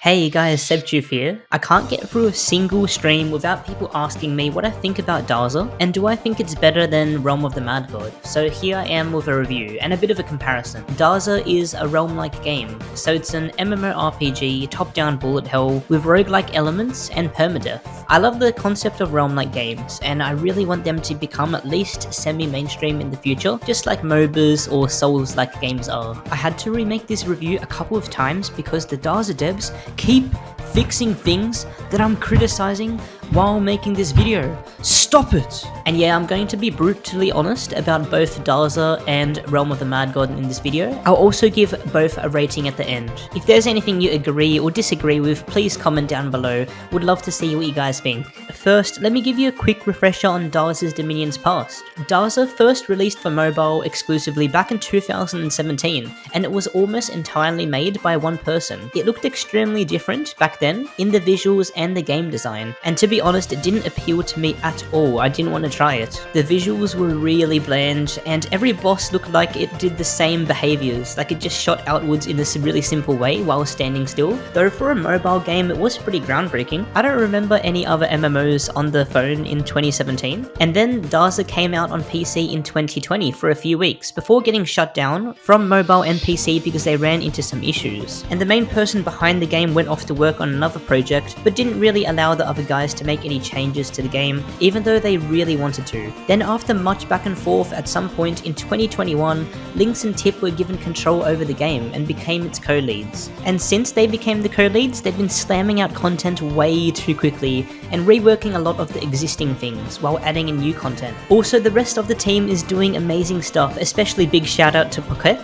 Hey guys, Sebchoof here. I can't get through a single stream without people asking me what I think about Darza, and do I think it's better than Realm of the Mad God. So here I am with a review, and a bit of a comparison. Darza is a Realm-like game, so it's an MMORPG, top-down bullet hell, with roguelike elements and permadeath. I love the concept of Realm-like games, and I really want them to become at least semi-mainstream in the future, just like MOBAs or Souls-like games are. I had to remake this review a couple of times because the Darza devs keep fixing things that I'm criticizing while making this video. Stop it! And yeah, I'm going to be brutally honest about both Darza and Realm of the Mad God in this video. I'll also give both a rating at the end. If there's anything you agree or disagree with, please comment down below. Would love to see what you guys think. First, let me give you a quick refresher on Darza's Dominion's past. Darza first released for mobile exclusively back in 2017, and it was almost entirely made by one person. It looked extremely different back then in the visuals and the game design, and to be honest, it didn't appeal to me at all. I didn't want to try it. The visuals were really bland, and every boss looked like it did the same behaviors, like it just shot outwards in a really simple way while standing still. Though for a mobile game, it was pretty groundbreaking. I don't remember any other MMOs on the phone in 2017. And then Darza came out on PC in 2020 for a few weeks, before getting shut down from mobile and PC because they ran into some issues. And the main person behind the game went off to work on another project, but didn't really allow the other guys to make any changes to the game, even though they really wanted to. Then after much back and forth, at some point in 2021, Lynx and Tip were given control over the game and became its co-leads. And since they became the co-leads, they've been slamming out content way too quickly and reworking a lot of the existing things while adding in new content. Also, the rest of the team is doing amazing stuff, especially big shout out to Pocket.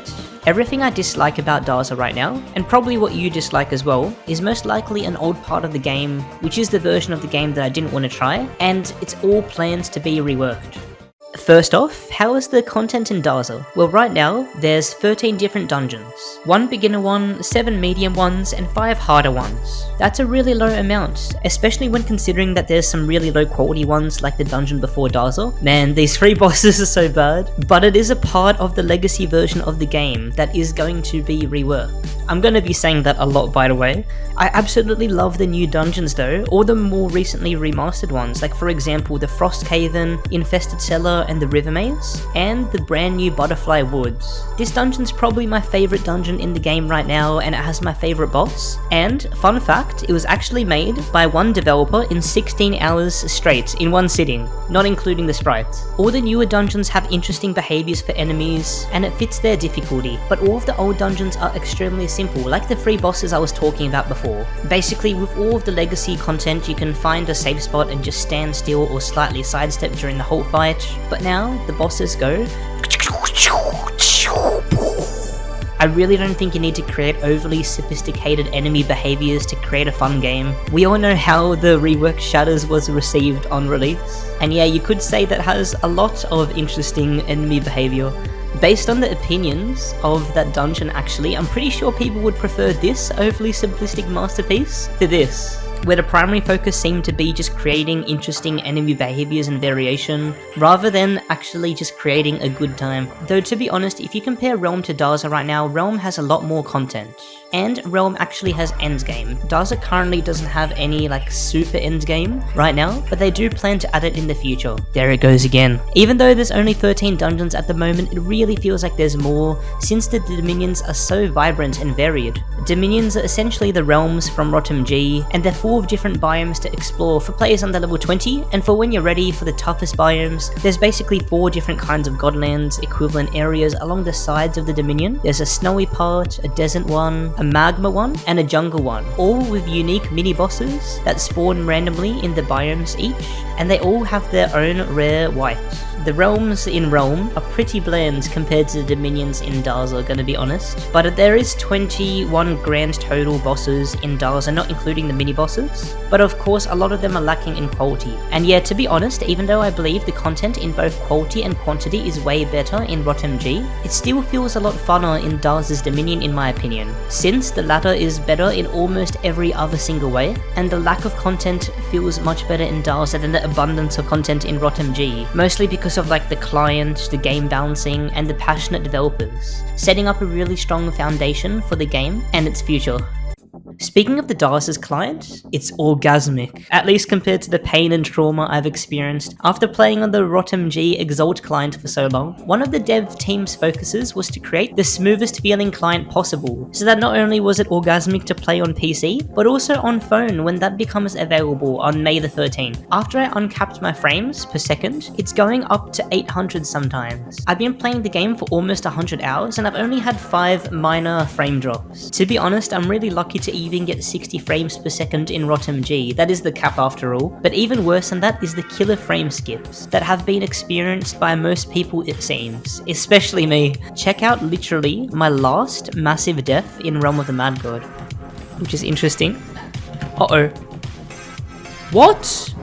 Everything I dislike about Darza right now, and probably what you dislike as well, is most likely an old part of the game, which is the version of the game that I didn't want to try, and it's all plans to be reworked. First off, how is the content in Darza? Well, right now, there's 13 different dungeons. 1 beginner one, 7 medium ones, and 5 harder ones. That's a really low amount, especially when considering that there's some really low quality ones like the dungeon before Darza. Man, these 3 bosses are so bad. But it is a part of the legacy version of the game that is going to be reworked. I'm going to be saying that a lot, by the way. I absolutely love the new dungeons though, or the more recently remastered ones, like for example the Frost Cavern, Infested Cellar, and the River Maze, and the brand new Butterfly Woods. This dungeon's probably my favourite dungeon in the game right now, and it has my favourite boss. And, fun fact, it was actually made by one developer in 16 hours straight, in one sitting, not including the sprites. All the newer dungeons have interesting behaviours for enemies, and it fits their difficulty, but all of the old dungeons are extremely simple, like the 3 bosses I was talking about before. Basically, with all of the legacy content, you can find a safe spot and just stand still or slightly sidestep during the whole fight, but now the bosses go. I really don't think you need to create overly sophisticated enemy behaviors to create a fun game. We all know how the reworked Shatters was received on release, and yeah, you could say that has a lot of interesting enemy behavior. Based on the opinions of that dungeon actually, I'm pretty sure people would prefer this overly simplistic masterpiece to this, where the primary focus seemed to be just creating interesting enemy behaviors and variation, rather than actually just creating a good time. Though to be honest, if you compare Realm to Darza right now, Realm has a lot more content. And Realm actually has endgame. Darza currently doesn't have any like super endgame right now, but they do plan to add it in the future. There it goes again. Even though there's only 13 dungeons at the moment, it really feels like there's more, since the Dominions are so vibrant and varied. Dominions are essentially the realms from RotMG, and they're full of different biomes to explore for players under level 20, and for when you're ready for the toughest biomes, there's basically 4 different kinds of godlands equivalent areas along the sides of the Dominion. There's a snowy part, a desert one, a magma one, and a jungle one, all with unique mini-bosses that spawn randomly in the biomes each, and they all have their own rare wight. The realms in Realm are pretty bland compared to the Dominions in Darza, gonna be honest, but there is 21 grand total bosses in Darza, not including the mini-bosses, but of course a lot of them are lacking in quality. And yeah, to be honest, even though I believe the content in both quality and quantity is way better in RotMG, it still feels a lot funner in Darza's Dominion in my opinion, since the latter is better in almost every other single way, and the lack of content feels much better in Darza than the abundance of content in RotMG, mostly because of like the client, the game balancing, and the passionate developers, setting up a really strong foundation for the game and its future. Speaking of the Darza's client, it's orgasmic, at least compared to the pain and trauma I've experienced after playing on the RotMG Exalt client for so long. One of the dev team's focuses was to create the smoothest feeling client possible, so that not only was it orgasmic to play on PC, but also on phone when that becomes available on May the 13th. After I uncapped my frames per second, it's going up to 800 sometimes. I've been playing the game for almost 100 hours and I've only had 5 minor frame drops. To be honest, I'm really lucky to even get 60 frames per second in RotMG, that is the cap after all, but even worse than that is the killer frame skips that have been experienced by most people it seems, especially me. Check out literally my last massive death in Realm of the Mad God, which is interesting. Uh-oh. What?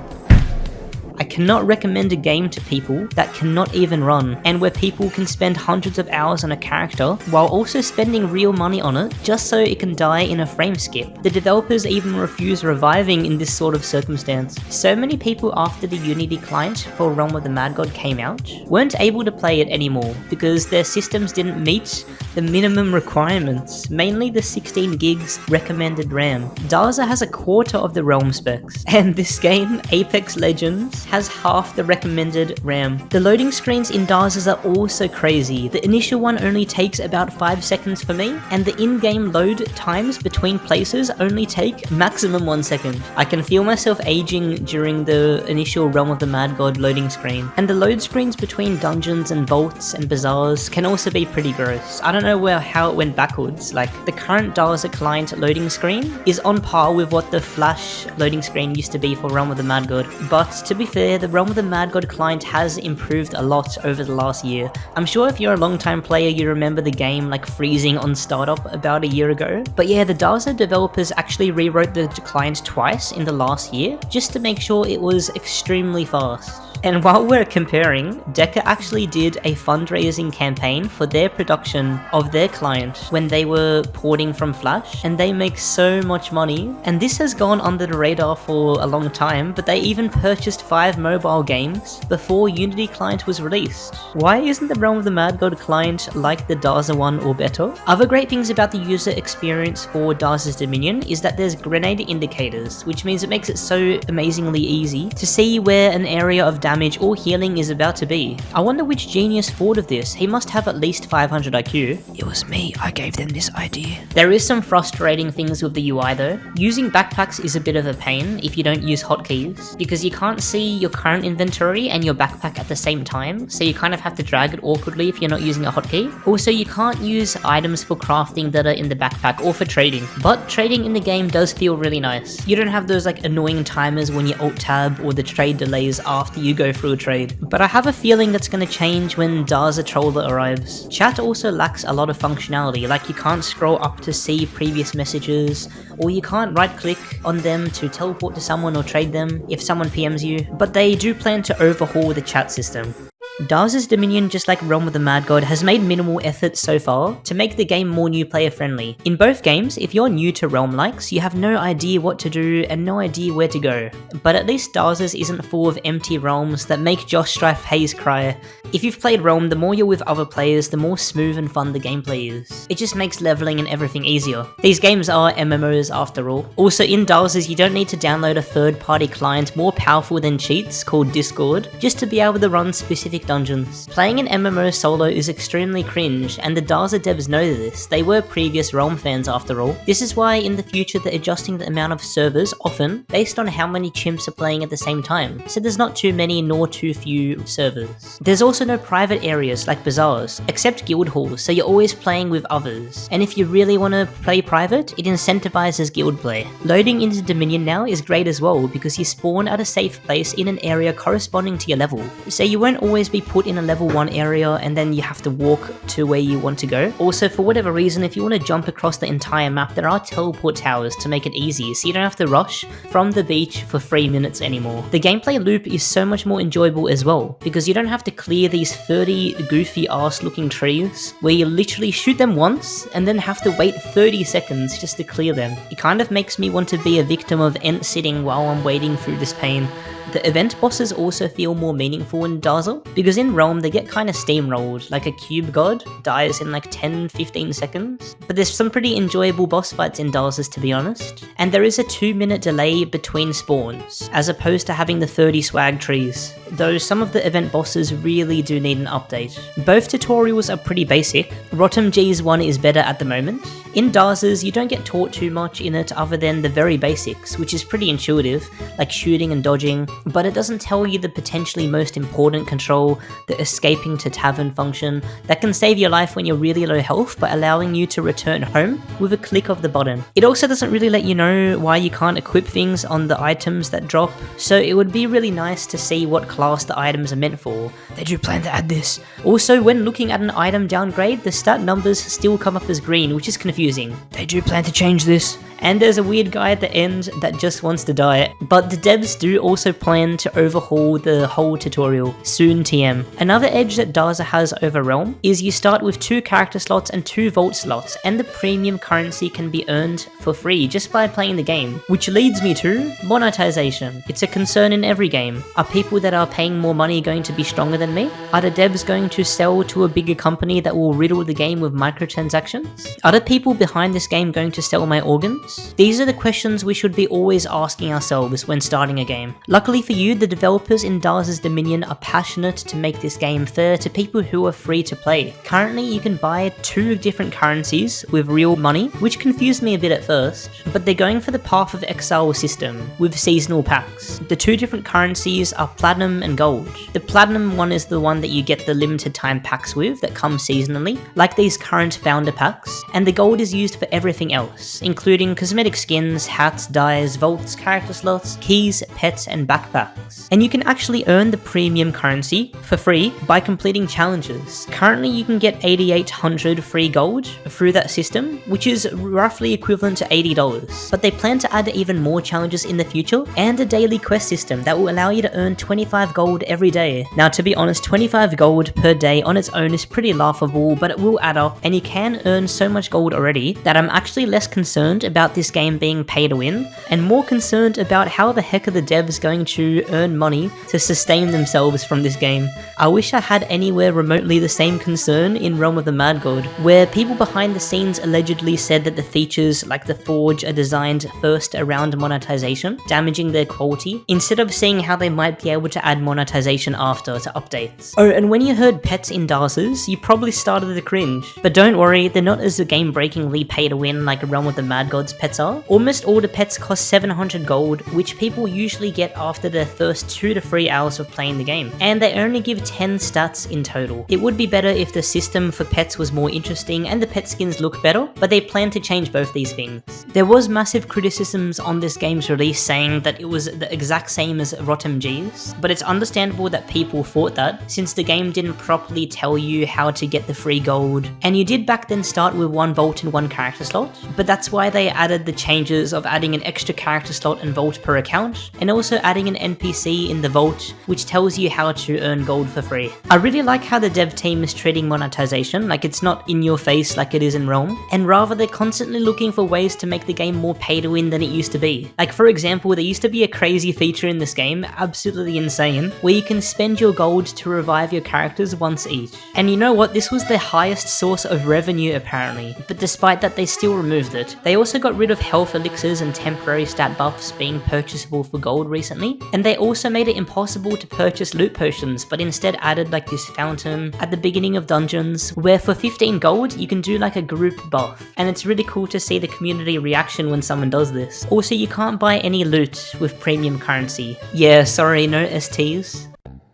I cannot recommend a game to people that cannot even run, and where people can spend hundreds of hours on a character while also spending real money on it just so it can die in a frame skip. The developers even refuse reviving in this sort of circumstance. So many people after the Unity client for Realm of the Mad God came out weren't able to play it anymore because their systems didn't meet the minimum requirements, mainly the 16 gigs recommended RAM. Darza has a quarter of the Realm specs, and this game, Apex Legends, has half the recommended RAM. The loading screens in Darza's are also crazy. The initial one only takes about 5 seconds for me, and the in-game load times between places only take maximum 1 second. I can feel myself aging during the initial Realm of the Mad God loading screen, and the load screens between dungeons and vaults and bazaars can also be pretty gross. I don't know how it went backwards. Like, the current Darza client loading screen is on par with what the Flash loading screen used to be for Realm of the Mad God, but to be fair, the Realm of the Mad God client has improved a lot over the last year. I'm sure if you're a long time player you remember the game like freezing on startup about a year ago, but yeah, the Darza developers actually rewrote the client twice in the last year just to make sure it was extremely fast. And while we're comparing, Deca actually did a fundraising campaign for their production of their client when they were porting from Flash, and they make so much money. And this has gone under the radar for a long time, but they even purchased 5 mobile games before Unity client was released. Why isn't the Realm of the Mad God client like the Darza one or better? Other great things about the user experience for Darza's Dominion is that there's grenade indicators, which means it makes it so amazingly easy to see where an area of damage or healing is about to be. I wonder which genius thought of this. He must have at least 500 IQ. It was me, I gave them this idea. There is some frustrating things with the UI though. Using backpacks is a bit of a pain if you don't use hotkeys, because you can't see your current inventory and your backpack at the same time, so you kind of have to drag it awkwardly if you're not using a hotkey. Also, you can't use items for crafting that are in the backpack or for trading, but trading in the game does feel really nice. You don't have those like annoying timers when you alt tab or the trade delays after you go through a trade. But I have a feeling that's going to change when Darza Troller arrives. Chat also lacks a lot of functionality, like you can't scroll up to see previous messages, or you can't right click on them to teleport to someone or trade them if someone PMs you, but they do plan to overhaul the chat system. Darza's Dominion, just like Realm of the Mad God, has made minimal efforts so far to make the game more new player friendly. In both games, if you're new to Realm likes, you have no idea what to do and no idea where to go. But at least Darza's isn't full of empty realms that make Josh Strife Hayes cry. If you've played Realm, the more you're with other players, the more smooth and fun the gameplay is. It just makes leveling and everything easier. These games are MMOs after all. Also, in Darza's, you don't need to download a third-party client more powerful than cheats called Discord just to be able to run specific dungeons. Playing an MMO solo is extremely cringe, and the Darza devs know this. They were previous Realm fans after all. This is why in the future they're adjusting the amount of servers, often based on how many chimps are playing at the same time, so there's not too many nor too few servers. There's also no private areas like bazaars, except guild halls, so you're always playing with others. And if you really want to play private, it incentivizes guild play. Loading into Dominion now is great as well, because you spawn at a safe place in an area corresponding to your level, so you won't always be put in a level 1 area and then you have to walk to where you want to go. Also, for whatever reason, if you want to jump across the entire map, there are teleport towers to make it easy, so you don't have to rush from the beach for 3 minutes anymore. The gameplay loop is so much more enjoyable as well, because you don't have to clear these 30 goofy ass looking trees where you literally shoot them once and then have to wait 30 seconds just to clear them. It kind of makes me want to be a victim of ent sitting while I'm waiting through this pain. The event bosses also feel more meaningful in Darza, because because in Realm they get kind of steamrolled, like a cube god dies in like 10-15 seconds, but there's some pretty enjoyable boss fights in Darza's, to be honest, and there is a 2-minute delay between spawns, as opposed to having the 30 swag trees, though some of the event bosses really do need an update. Both tutorials are pretty basic. RotMG's one is better at the moment. In Darza's, you don't get taught too much in it other than the very basics, which is pretty intuitive, like shooting and dodging, but it doesn't tell you the potentially most important control, the escaping to tavern function, that can save your life when you're really low health by allowing you to return home with a click of the button. It also doesn't really let you know why you can't equip things on the items that drop, so it would be really nice to see what class the items are meant for. They do plan to add this. Also, when looking at an item downgrade, the stat numbers still come up as green, which is confusing. They do plan to change this. And there's a weird guy at the end that just wants to die, but the devs do also plan to overhaul the whole tutorial, soon TM. Another edge that Darza has over Realm is you start with 2 character slots and 2 vault slots, and the premium currency can be earned for free just by playing the game, which leads me to monetization. It's a concern in every game. Are people that are paying more money going to be stronger than me? Are the devs going to sell to a bigger company that will riddle the game with microtransactions? Are the people behind this game going to sell my organs? These are the questions we should be always asking ourselves when starting a game. Luckily for you, the developers in Darza's Dominion are passionate to make this game fair to people who are free to play. Currently, you can buy 2 different currencies with real money, which confused me a bit at first, but they're going for the Path of Exile system with seasonal packs. The 2 different currencies are Platinum and Gold. The Platinum one is the one that you get the limited time packs with that come seasonally, like these current founder packs, and the Gold is used for everything else, including cosmetic skins, hats, dyes, vaults, character slots, keys, pets, and backpacks. And you can actually earn the premium currency for free by completing challenges. Currently you can get 8,800 free gold through that system, which is roughly equivalent to $80. But they plan to add even more challenges in the future, and a daily quest system that will allow you to earn 25 gold every day. Now, to be honest, 25 gold per day on its own is pretty laughable, but it will add up, and you can earn so much gold already that I'm actually less concerned about this game being pay to win, and more concerned about how the heck are the devs going to earn money to sustain themselves from this game. I wish I had anywhere remotely the same concern in Realm of the Mad God, where people behind the scenes allegedly said that the features like the Forge are designed first around monetization, damaging their quality, instead of seeing how they might be able to add monetization after to updates. Oh, and when you heard pets in Darza's, you probably started to cringe, but don't worry, they're not as game-breakingly pay to win like Realm of the Mad God's pets are. Almost all the pets cost 700 gold, which people usually get after their first 2 to 3 hours of playing the game, and they only give 10 stats in total. It would be better if the system for pets was more interesting and the pet skins look better, but they plan to change both these things. There was massive criticisms on this game's release saying that it was the exact same as RotMG's, but it's understandable that people thought that, since the game didn't properly tell you how to get the free gold, and you did back then start with 1 vault and 1 character slot, but that's why they added the changes of adding an extra character slot and vault per account, and also adding an NPC in the vault, which tells you how to earn gold for free. I really like how the dev team is treating monetization, like it's not in your face like it is in Realm, and rather they're constantly looking for ways to make the game more pay to win than it used to be. Like for example, there used to be a crazy feature in this game, absolutely insane, where you can spend your gold to revive your characters once each. And you know what, this was their highest source of revenue apparently, but despite that they still removed it. They also got rid of health elixirs and temporary stat buffs being purchasable for gold recently, and they also made it impossible to purchase loot potions, but instead added like this fountain at the beginning of dungeons, where for 15 gold you can do like a group buff, and it's really cool to see the community reaction when someone does this. Also, you can't buy any loot with premium currency. Yeah, sorry, no STs.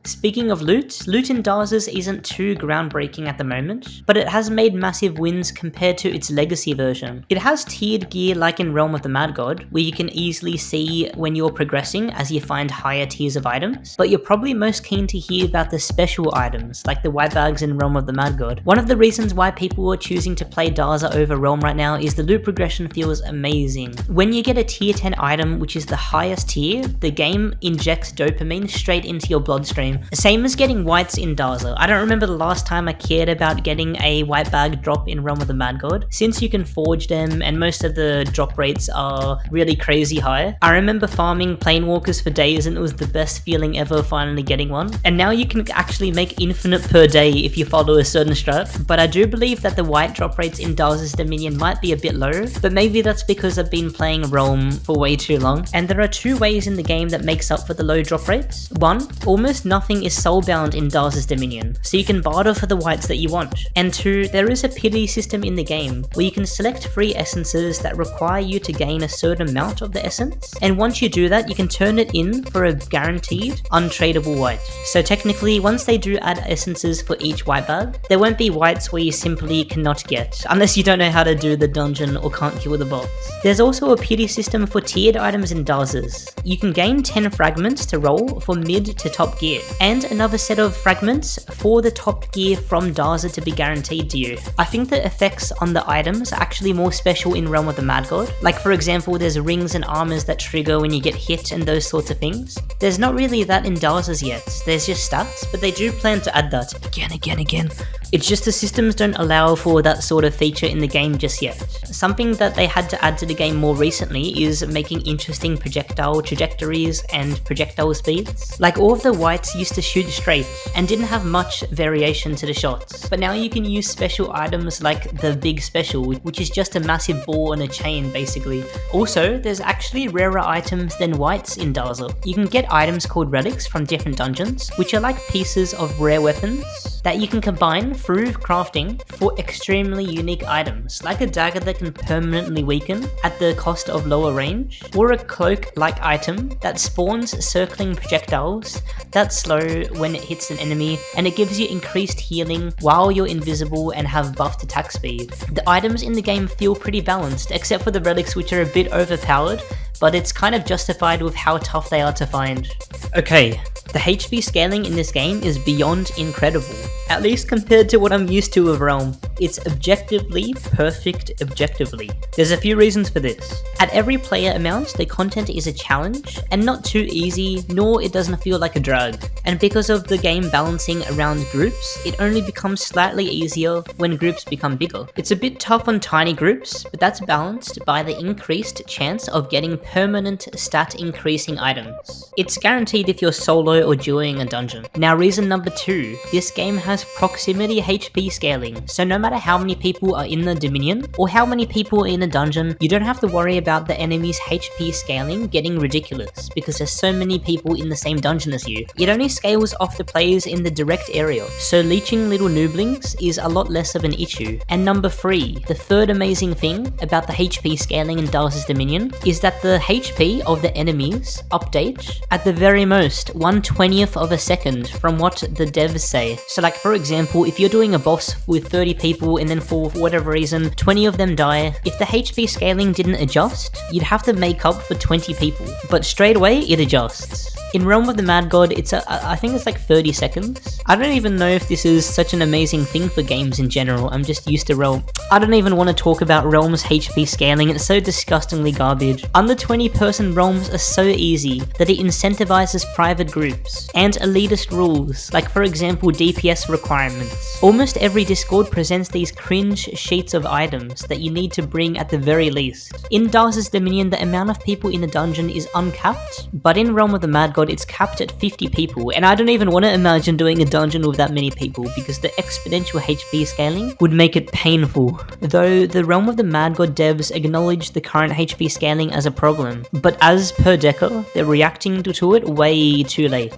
Speaking of loot in Darza's isn't too groundbreaking at the moment, but it has made massive wins compared to its legacy version. It has tiered gear like in Realm of the Mad God, where you can easily see when you're progressing as you find higher tiers of items, but you're probably most keen to hear about the special items, like the white bags in Realm of the Mad God. One of the reasons why people are choosing to play Darza over Realm right now is the loot progression feels amazing. When you get a tier 10 item, which is the highest tier, the game injects dopamine straight into your bloodstream, game. Same as getting whites in Darza. I don't remember the last time I cared about getting a white bag drop in Realm of the Mad God, since you can forge them and most of the drop rates are really crazy high. I remember farming Planewalkers for days and it was the best feeling ever finally getting one. And now you can actually make infinite per day if you follow a certain strat, but I do believe that the white drop rates in Darza's Dominion might be a bit low, but maybe that's because I've been playing Realm for way too long. And there are two ways in the game that makes up for the low drop rates. One, almost nothing is soulbound in Darza's Dominion, so you can barter for the whites that you want. And two, there is a pity system in the game where you can select free essences that require you to gain a certain amount of the essence, and once you do that you can turn it in for a guaranteed untradeable white. So technically once they do add essences for each white bag, there won't be whites where you simply cannot get, unless you don't know how to do the dungeon or can't kill the boss. There's also a pity system for tiered items in Darza's. You can gain 10 fragments to roll for mid to top gear, and another set of fragments for the top gear from Darza to be guaranteed to you. I think the effects on the items are actually more special in Realm of the Mad God. Like for example, there's rings and armors that trigger when you get hit and those sorts of things. There's not really that in Darza's yet, there's just stats, but they do plan to add that again. It's just the systems don't allow for that sort of feature in the game just yet. Something that they had to add to the game more recently is making interesting projectile trajectories and projectile speeds. Like all of the whites used to shoot straight and didn't have much variation to the shots, but now you can use special items like the big special, which is just a massive ball and a chain basically. Also, there's actually rarer items than whites in Darza. You can get items called relics from different dungeons, which are like pieces of rare weapons that you can combine through crafting for extremely unique items, like a dagger that can permanently weaken at the cost of lower range, or a cloak-like item that spawns circling projectiles that's slow when it hits an enemy, and it gives you increased healing while you're invisible and have buffed attack speed. The items in the game feel pretty balanced, except for the relics which are a bit overpowered, but it's kind of justified with how tough they are to find. Okay, the HP scaling in this game is beyond incredible, at least compared to what I'm used to with Realm. It's objectively perfect objectively. There's a few reasons for this. At every player amount, the content is a challenge, and not too easy, nor it doesn't feel like a drag. And because of the game balancing around groups, it only becomes slightly easier when groups become bigger. It's a bit tough on tiny groups, but that's balanced by the increased chance of getting permanent stat increasing items. It's guaranteed if you're solo or duoing a dungeon. Now reason number 2, this game has proximity HP scaling, so no matter how many people are in the Dominion or how many people are in a dungeon, you don't have to worry about the enemy's HP scaling getting ridiculous because there's so many people in the same dungeon as you. It only scales off the players in the direct area, so leeching little nooblings is a lot less of an issue. And number 3, the third amazing thing about the HP scaling in Darza's Dominion is that the HP of the enemies update at the very most 1/20th of a second from what the devs say. So like for example, if you're doing a boss with 30 people and then for whatever reason 20 of them die, if the HP scaling didn't adjust, you'd have to make up for 20 people, but straight away it adjusts. In Realm of the Mad God, I think it's like 30 seconds. I don't even know if this is such an amazing thing for games in general. I'm just used to Realm. I don't even want to talk about Realm's HP scaling, it's so disgustingly garbage. Under 20 person Realms are so easy that it incentivizes private groups and elitist rules, like for example DPS requirements. Almost every Discord presents these cringe sheets of items that you need to bring at the very least. In Darza's Dominion, the amount of people in a dungeon is uncapped, but in Realm of the Mad God, it's capped at 50 people, and I don't even want to imagine doing a dungeon with that many people because the exponential HP scaling would make it painful. Though the Realm of the Mad God devs acknowledge the current HP scaling as a problem, but as per Deca, they're reacting to it way too late.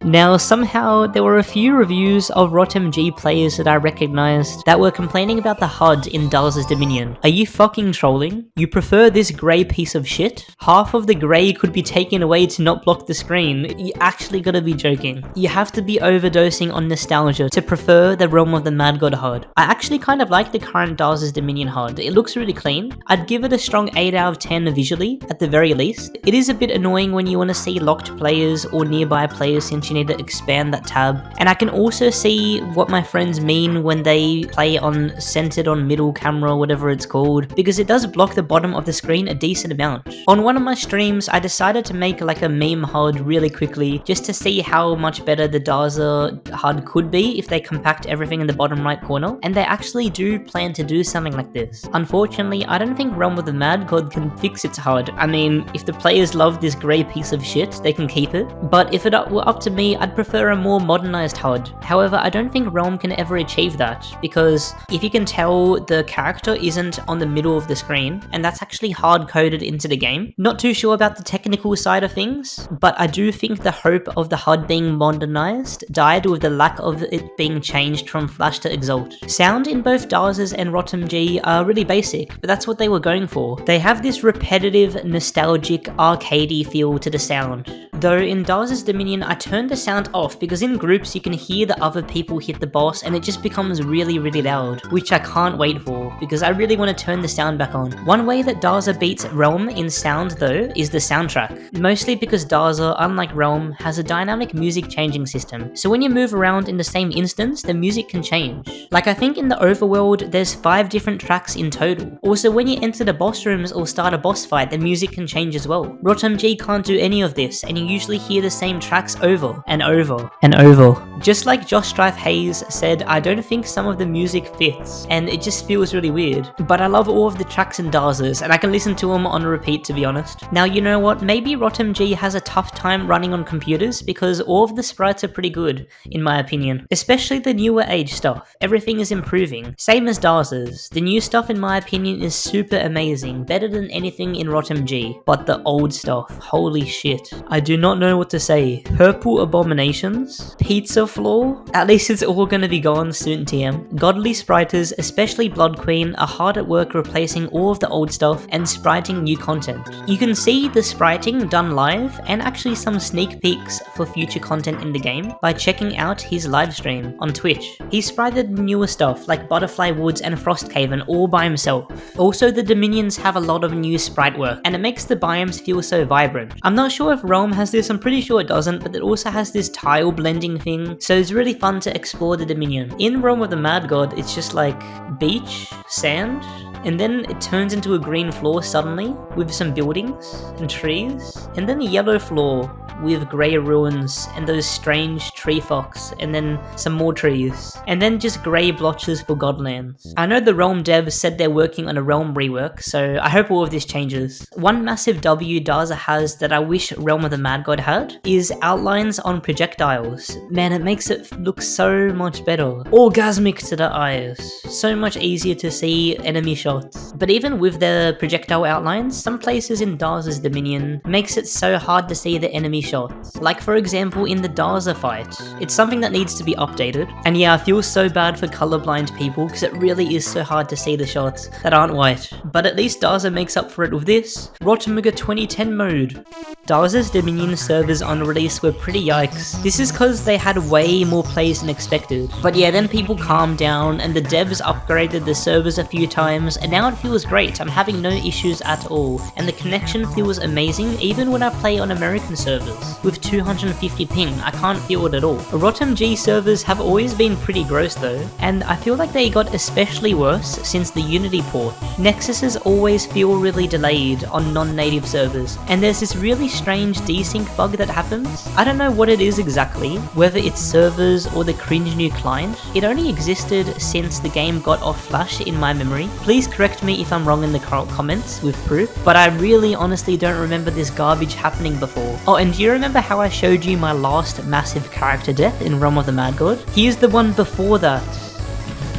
Now, somehow, there were a few reviews of RotMG players that I recognized that were complaining about the HUD in Darza's Dominion. Are you fucking trolling? You prefer this grey piece of shit? Half of the grey could be taken away to not block the screen. You actually gotta be joking. You have to be overdosing on nostalgia to prefer the Realm of the Mad God HUD. I actually kind of like the current Darza's Dominion HUD. It looks really clean. I'd give it a strong 8 out of 10 visually, at the very least. It is a bit annoying when you want to see locked players or nearby players since you you need to expand that tab. And I can also see what my friends mean when they play on centered on middle camera, whatever it's called, because it does block the bottom of the screen a decent amount. On one of my streams, I decided to make like a meme HUD really quickly just to see how much better the Darza HUD could be if they compact everything in the bottom right corner, and they actually do plan to do something like this. Unfortunately, I don't think Realm of the Mad God can fix its HUD. I mean, if the players love this grey piece of shit, they can keep it, but if it were up to me, I'd prefer a more modernized HUD. However, I don't think Realm can ever achieve that, because if you can tell, the character isn't on the middle of the screen, and that's actually hard-coded into the game. Not too sure about the technical side of things, but I do think the hope of the HUD being modernized died with the lack of it being changed from Flash to Exalt. Sound in both Darza's and RotMG are really basic, but that's what they were going for. They have this repetitive, nostalgic, arcadey feel to the sound. Though in Darza's Dominion, I turned the sound off because in groups you can hear the other people hit the boss and it just becomes really, really loud, which I can't wait for because I really want to turn the sound back on. One way that Darza beats Realm in sound though is the soundtrack, mostly because Darza, unlike Realm, has a dynamic music changing system, so when you move around in the same instance, the music can change. Like I think in the overworld, there's 5 different tracks in total. Also, when you enter the boss rooms or start a boss fight, the music can change as well. RotMG can't do any of this, and you usually hear the same tracks over and over and over. Just like Josh Strife Hayes said, I don't think some of the music fits, and it just feels really weird. But I love all of the tracks in Darza's, and I can listen to them on repeat, to be honest. Now, you know what? Maybe RotMG has a tough time running on computers because all of the sprites are pretty good, in my opinion. Especially the newer age stuff. Everything is improving. Same as Darza's. The new stuff, in my opinion, is super amazing. Better than anything in RotMG. But the old stuff, holy shit. I do not know what to say. Purple abominations? Pizza floor? At least it's all gonna be gone soon, TM. Godly spriters, especially Blood Queen, are hard at work replacing all of the old stuff and spriting new content. You can see the spriting done live and actually some sneak peeks for future content in the game by checking out his livestream on Twitch. He sprited newer stuff like Butterfly Woods and Frosthaven all by himself. Also, the Dominions have a lot of new sprite work and it makes the biomes feel so vibrant. I'm not sure if Realm has this, I'm pretty sure it doesn't, but it also has this tile blending thing, so it's really fun to explore the Dominion. In Realm of the Mad God, it's just like beach, sand, and then it turns into a green floor suddenly with some buildings and trees, and then a yellow floor with grey ruins and those strange tree fox, and then some more trees, and then just grey blotches for Godlands. I know the Realm devs said they're working on a Realm rework, so I hope all of this changes. One massive W Darza has that I wish Realm of the Mad God had is outlines on projectiles. Man, it makes it look so much better. Orgasmic to the eyes. So much easier to see enemy shots. But even with the projectile outlines, some places in Darza's Dominion makes it so hard to see the enemy shots. Like for example in the Darza fight. It's something that needs to be updated. And yeah, I feel so bad for colorblind people because it really is so hard to see the shots that aren't white. But at least Darza makes up for it with this. RotMG 2010 mode. Darza's Dominion servers on release were pretty yikes. This is cause they had way more plays than expected. But yeah, then people calmed down and the devs upgraded the servers a few times and now it feels great. I'm having no issues at all and the connection feels amazing even when I play on American servers. With 250 ping, I can't feel it at all. RotMG servers have always been pretty gross though, and I feel like they got especially worse since the Unity port. Nexuses always feel really delayed on non-native servers, and there's this really strange desync bug that happens. I don't know what it is exactly, whether it's servers or the cringe new client. It only existed since the game got off Flash in my memory. Please correct me if I'm wrong in the comments with proof, but I really honestly don't remember this garbage happening before. Oh, and do you remember how I showed you my last massive character death in Realm of the Mad God? Here's the one before that.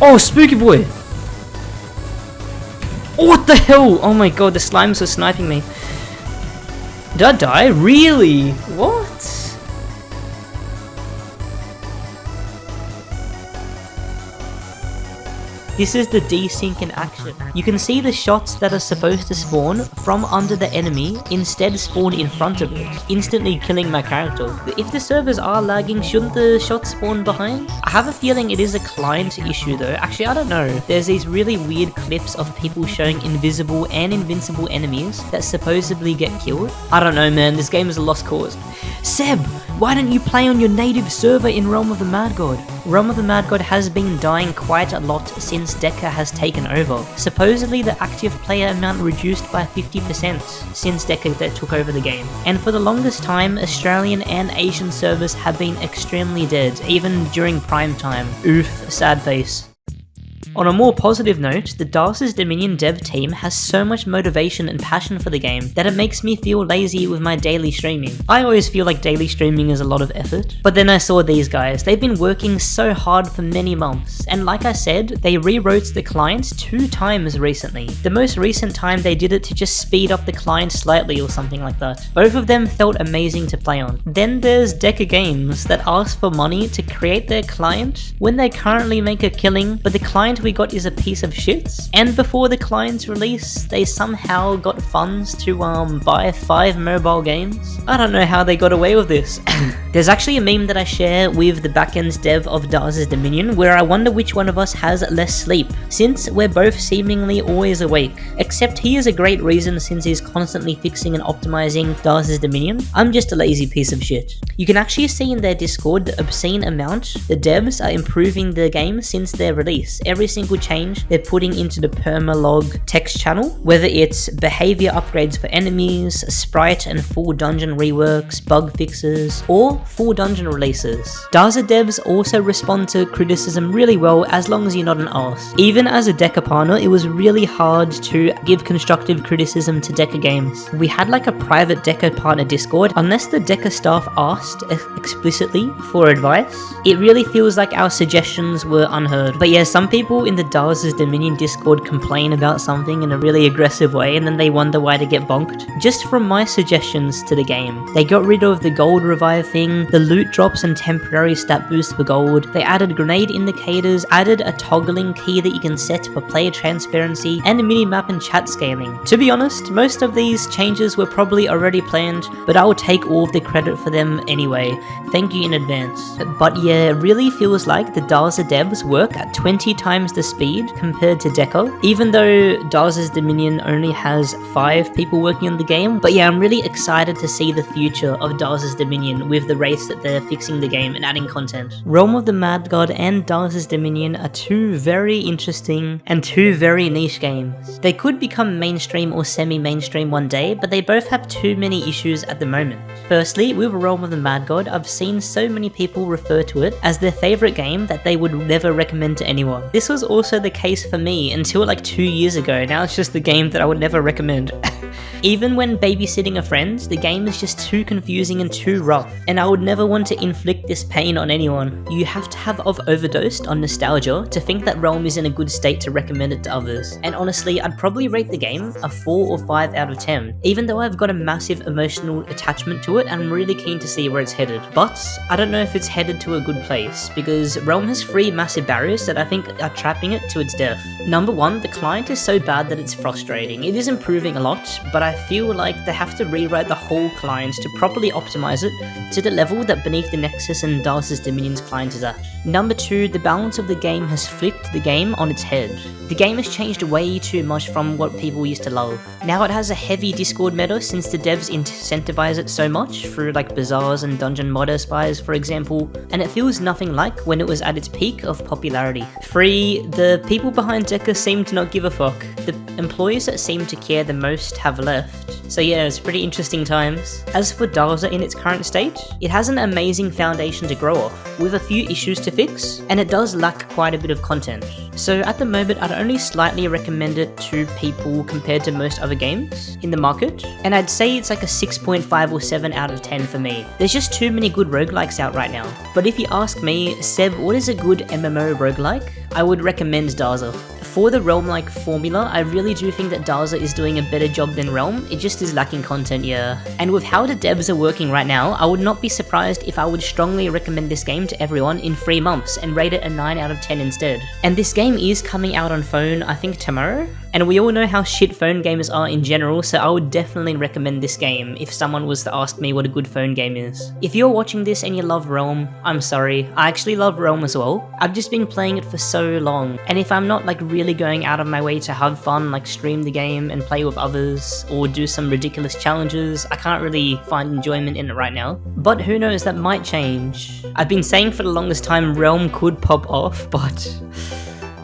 Oh, Spooky Boy! Oh, what the hell? Oh my god, the slimes were sniping me. Did I die? Really? What? This is the desync in action. You can see the shots that are supposed to spawn from under the enemy instead spawn in front of it, instantly killing my character. If the servers are lagging, shouldn't the shots spawn behind? I have a feeling it is a client issue though. Actually, I don't know. There's these really weird clips of people showing invisible and invincible enemies that supposedly get killed. I don't know, man. This game is a lost cause. Seb, why don't you play on your native server in Realm of the Mad God? Realm of the Mad God has been dying quite a lot since Deca has taken over. Supposedly the active player amount reduced by 50% since Deca took over the game. And for the longest time, Australian and Asian servers have been extremely dead, even during prime time. Oof, sad face. On a more positive note, the Darza's Dominion dev team has so much motivation and passion for the game that it makes me feel lazy with my daily streaming. I always feel like daily streaming is a lot of effort, but then I saw these guys. They've been working so hard for many months, and like I said, they rewrote the client 2 times recently. The most recent time they did it to just speed up the client slightly or something like that. Both of them felt amazing to play on. Then there's Deca Games that ask for money to create their client when they currently make a killing, but the client we got is a piece of shit, and before the client's release they somehow got funds to buy 5 mobile games. I don't know how they got away with this. There's actually a meme that I share with the backend dev of Darza's Dominion where I wonder which one of us has less sleep, since we're both seemingly always awake, except he is a great reason since he's constantly fixing and optimizing Darza's Dominion. I'm just a lazy piece of shit. You can actually see in their Discord the obscene amount the devs are improving the game since their release. Every single change they're putting into the permalog text channel, whether it's behavior upgrades for enemies, sprite and full dungeon reworks, bug fixes, or full dungeon releases. Darza devs also respond to criticism really well as long as you're not an arse. Even as a Deca partner, it was really hard to give constructive criticism to Deca Games. We had like a private Deca partner Discord. Unless the Deca staff asked explicitly for advice, it really feels like our suggestions were unheard. But yeah, some people in the Darza's Dominion Discord complain about something in a really aggressive way and then they wonder why they get bonked. Just from my suggestions to the game, they got rid of the gold revive thing, the loot drops and temporary stat boost for gold, they added grenade indicators, added a toggling key that you can set for player transparency, and a minimap and chat scaling. To be honest, most of these changes were probably already planned, but I will take all of the credit for them anyway. Thank you in advance. But yeah, it really feels like the Darza devs work at 20 times the speed compared to Deca, even though Darza's Dominion only has 5 people working on the game. But yeah, I'm really excited to see the future of Darza's Dominion with the race that they're fixing the game and adding content. Realm of the Mad God and Darza's Dominion are 2 very interesting and 2 very niche games. They could become mainstream or semi-mainstream one day, but they both have too many issues at the moment. Firstly, with Realm of the Mad God, I've seen so many people refer to it as their favorite game that they would never recommend to anyone. This was also the case for me until like 2 years ago. Now it's just the game that I would never recommend. Even when babysitting a friend, the game is just too confusing and too rough, and I would never want to inflict this pain on anyone. You have to have overdosed on nostalgia to think that Realm is in a good state to recommend it to others. And honestly, I'd probably rate the game a 4 or 5 out of 10, even though I've got a massive emotional attachment to it and I'm really keen to see where it's headed. But I don't know if it's headed to a good place, because Realm has 3 massive barriers that I think are trapping it to its death. Number 1, the client is so bad that it's frustrating. It is improving a lot, but I feel like they have to rewrite the whole client to properly optimize it to the level that Beneath the Nexus and Darza's Dominion's client is at. Number 2, the balance of the game has flipped the game on its head. The game has changed way too much from what people used to love. Now it has a heavy Discord meta since the devs incentivize it so much through like bazaars and dungeon modder spies, for example, and it feels nothing like when it was at its peak of popularity. 3, the people behind Deca seem to not give a fuck. The employees that seem to care the most have left. So yeah, it's pretty interesting times. As for Darza in its current state, it has an amazing foundation to grow off, with a few issues to fix, and it does lack quite a bit of content. So at the moment, I'd only slightly recommend it to people compared to most other games in the market, and I'd say it's like a 6.5 or 7 out of 10 for me. There's just too many good roguelikes out right now. But if you ask me, Seb, what is a good MMO roguelike? I would recommend Darza. For the Realm-like formula, I really do think that Darza is doing a better job than Realm, it just is lacking content, yeah. And with how the devs are working right now, I would not be surprised if I would strongly recommend this game to everyone in 3 months and rate it a 9 out of 10 instead. And this game is coming out on phone, I think tomorrow? And we all know how shit phone games are in general, so I would definitely recommend this game if someone was to ask me what a good phone game is. If you're watching this and you love Realm, I'm sorry, I actually love Realm as well. I've just been playing it for so long, and if I'm not like really going out of my way to have fun, like stream the game and play with others, or do some ridiculous challenges, I can't really find enjoyment in it right now. But who knows, that might change. I've been saying for the longest time Realm could pop off, but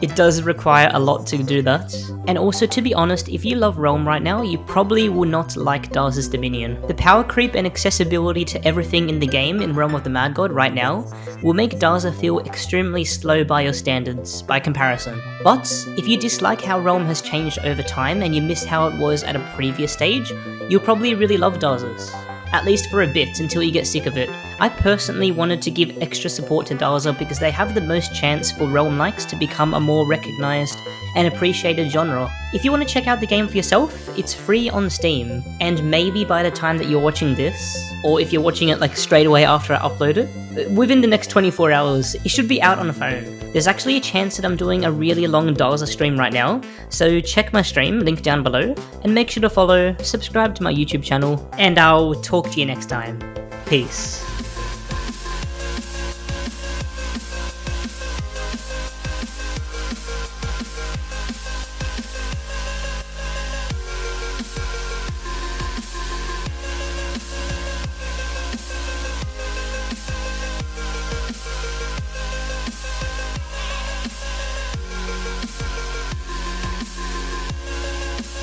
it does require a lot to do that. And also, to be honest, if you love Realm right now, you probably will not like Darza's Dominion. The power creep and accessibility to everything in the game in Realm of the Mad God right now will make Darza feel extremely slow by your standards, by comparison. But if you dislike how Realm has changed over time and you miss how it was at a previous stage, you'll probably really love Darza's. At least for a bit, until you get sick of it. I personally wanted to give extra support to Darza because they have the most chance for Realm likes to become a more recognised and appreciated genre. If you want to check out the game for yourself, it's free on Steam, and maybe by the time that you're watching this, or if you're watching it like straight away after I upload it, within the next 24 hours, it should be out on the phone. There's actually a chance that I'm doing a really long Darza stream right now, so check my stream, link down below, and make sure to follow, subscribe to my YouTube channel, and I'll talk to you next time. Peace.